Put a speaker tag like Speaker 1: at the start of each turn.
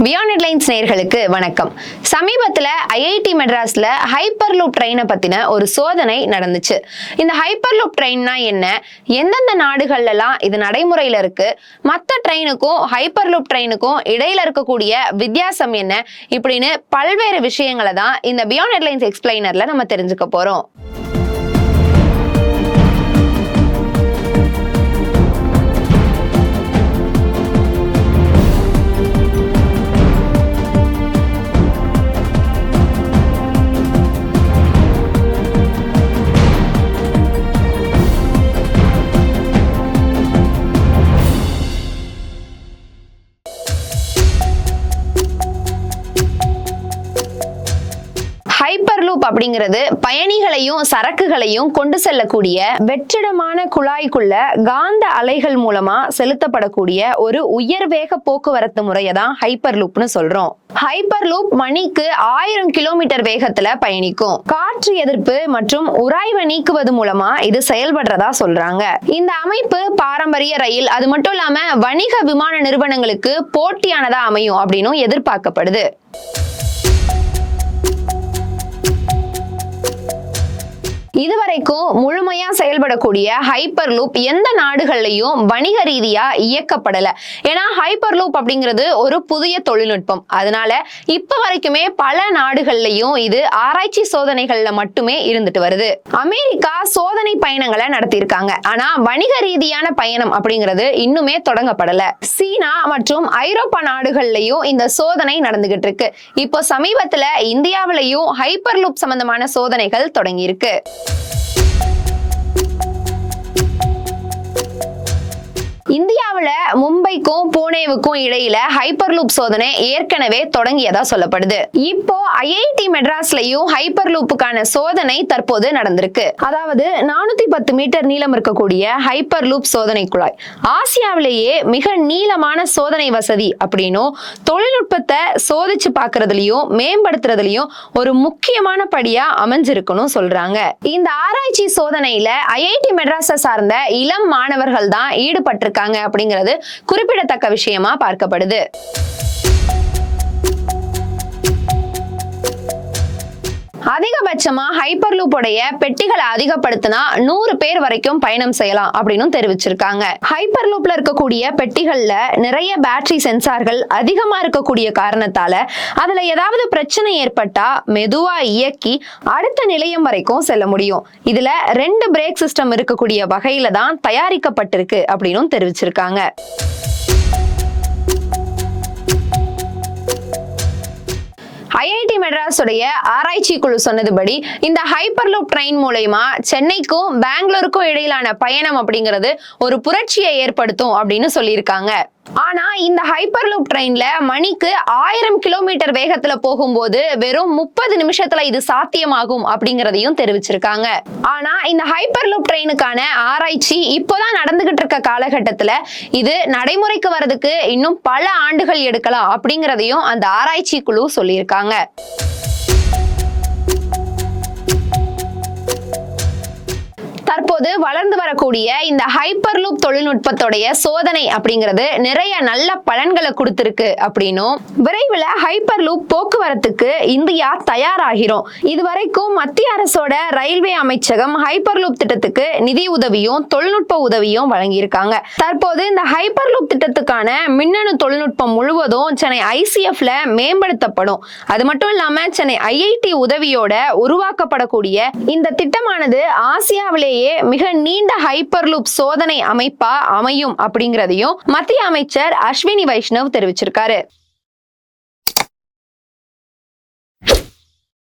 Speaker 1: Beyond headlines நேயர்களுக்கு வணக்கம். சமீபத்துல ஐஐடி மெட்ராஸ்ல ஹைப்பர் லூப் ட்ரெயினை பத்தின ஒரு சோதனை நடந்துச்சு. இந்த ஹைப்பர் லூப் ட்ரெயின்னா என்ன, எந்தெந்த நாடுகள்லாம் இது நடைமுறையில இருக்கு, மற்ற ட்ரெயினுக்கும் ஹைப்பர் லூப் ட்ரெயினுக்கும் இடையில இருக்கக்கூடிய வித்தியாசம் என்ன, இப்படின்னு பல்வேறு விஷயங்களை தான் இந்த பியாண்ட் ஹெட்லைன்ஸ் எக்ஸ்பிளைனர்ல நம்ம தெரிஞ்சுக்க போறோம். ஹைப்பர் லூப் அப்படிங்கிறது பயணிகளையும் சரக்குகளையும் கொண்டு செல்லக்கூடிய வெற்றிடமான குழாய்க்குள்ள காந்த அலைகள் மூலமா செலுத்தப்படக்கூடிய ஒரு உயர்வேக போக்குவரத்து முறையை தான் ஹைப்பர் லூப்னு சொல்றோம். ஹைப்பர் லூப் மணிக்கு 1000 கிலோமீட்டர் வேகத்துல பயணிக்கும். காற்று எதிர்ப்பு மற்றும் உராய்வை நீக்குவது மூலமா இது செயல்படுறதா சொல்றாங்க. இந்த அமைப்பு பாரம்பரிய ரயில் அது மட்டும் இல்லாம வணிக விமான நிறுவனங்களுக்கு போட்டியானதா அமையும் அப்படின்னு எதிர்பார்க்கப்படுது. இதுவரைக்கும் முழுமையா செயல்படக்கூடிய ஹைப்பர் லூப் எந்த நாடுகள்லயும் வணிக ரீதியா இயக்கப்படல. ஏன்னா ஹைப்பர் லூப் அப்படிங்கிறது ஒரு புதிய தொழில்நுட்பம். அதனால இப்ப வரைக்குமே பல நாடுகள்லயும் இது ஆராய்ச்சி சோதனைகள்ல மட்டுமே இருந்துட்டு வருது. அமெரிக்கா சோதனை பயணங்களை நடத்தியிருக்காங்க. ஆனா வணிக ரீதியான பயணம் அப்படிங்கிறது இன்னுமே தொடங்கப்படல. சீனா மற்றும் ஐரோப்பா நாடுகள்லயும் இந்த சோதனை நடந்துகிட்டு இருக்கு. இப்போ சமீபத்துல இந்தியாவிலையும் ஹைப்பர் லூப் சம்பந்தமான சோதனைகள் தொடங்கி இருக்கு. இந்தியாவுல மும்பைக்கும் புனேவுக்கும் இடையில ஹைப்பர் லூப் சோதனை ஏற்கனவே தொடங்கியதா சொல்லப்படுது. இப்போ ஐஐடி மெட்ராஸ்லயும் ஹைப்பர் லூப்புக்கான சோதனை தற்போது நடந்திருக்கு. அதாவது 410 மீட்டர் நீளம் இருக்கக்கூடிய ஹைப்பர் லூப் சோதனை குழாய் ஆசியாவிலேயே மிக நீளமான சோதனை வசதி அப்படின்னும் தொழில்நுட்பத்தை சோதிச்சு பார்க்கறதுலயும் மேம்படுத்துறதுலயும் ஒரு முக்கியமான படியா அமைஞ்சிருக்குன்னு சொல்றாங்க. இந்த ஆராய்ச்சி சோதனையில ஐஐடி மெட்ராஸை சார்ந்த இளம் மாணவர்கள் தான் ஈடுபட்டிருக்காங்க அப்படிங்கிறது குறிப்பிடத்தக்க விஷயமா பார்க்கப்படுது. அதிகபட்சமா ஹைப்பர் லூப் உடைய பெட்டிகளை அதிகப்படுத்தினா 100 பேர் வரைக்கும் பயணம் செய்யலாம் அப்படின்னு தெரிவிச்சிருக்காங்க. ஹைப்பர் லூப்ல இருக்கக்கூடிய பெட்டிகள்ல நிறைய பேட்டரி சென்சார்கள் அதிகமா இருக்கக்கூடிய காரணத்தால அதுல ஏதாவது பிரச்சனை ஏற்பட்டா மெதுவா இயக்கி அடுத்த நிலையம் வரைக்கும் செல்ல முடியும். இதுல 2 பிரேக் சிஸ்டம் இருக்கக்கூடிய வகையில தான் தயாரிக்கப்பட்டிருக்கு அப்படின்னு தெரிவிச்சிருக்காங்க. ஐஐடி மெட்ராஸ் உடைய ஆராய்ச்சி குழு சொன்னதுபடி இந்த ஹைப்பர் லூப் ட்ரெயின் மூலமா சென்னைக்கும் பெங்களூருக்கும் இடையிலான பயணம் அப்படிங்கிறது ஒரு புரட்சியை ஏற்படுத்தும் அப்படின்னு சொல்லியிருக்காங்க. ஆனா இந்த ஹைப்பர் லூப் ட்ரெயின்ல மணிக்கு 1000 கிலோமீட்டர் வேகத்துல போகும்போது வெறும் 30 நிமிஷத்துல இது சாத்தியமாகும் அப்படிங்கறதையும் தெரிவிச்சிருக்காங்க. ஆனா இந்த ஹைப்பர் லூப் ட்ரெயினுக்கான ஆராய்ச்சி இப்போதான் நடந்துகிட்டு இருக்க காலகட்டத்துல இது நடைமுறைக்கு வர்றதுக்கு இன்னும் பல ஆண்டுகள் எடுக்கலாம் அப்படிங்கறதையும் அந்த ஆராய்ச்சி குழு சொல்லியிருக்காங்க. தற்போது வளர்ந்து வரக்கூடிய இந்த ஹைப்பர் லூப் தொழில்நுட்பத்துடைய சோதனை அப்படிங்கிறது நிறைய நல்ல பலன்களை கொடுத்திருக்கு அப்படின்னும் விரைவில் ஹைப்பர் லூப் போக்குவரத்துக்கு இந்தியா தயாராகிறோம். இதுவரைக்கும் மத்திய அரசோட ரயில்வே அமைச்சகம் ஹைப்பர் லூப் திட்டத்துக்கு நிதி உதவியும் தொழில்நுட்ப உதவியும் வழங்கியிருக்காங்க. தற்போது இந்த ஹைப்பர் லூப் திட்டத்துக்கான மின்னணு தொழில்நுட்பம் முழுவதும் சென்னை ஐசிஎஃப்ல மேம்படுத்தப்படும். அது மட்டும் இல்லாம சென்னை ஐஐடி உதவியோட உருவாக்கப்படக்கூடிய இந்த திட்டமானது ஆசியாவிலேயே மிக நீண்ட ஹைப்பர் லூப் சோதனை அமைப்பா அமையும் அப்படிங்கிறதையும் மத்திய அமைச்சர் அஸ்வினி வைஷ்ணவ் தெரிவிச்சிருக்காரு.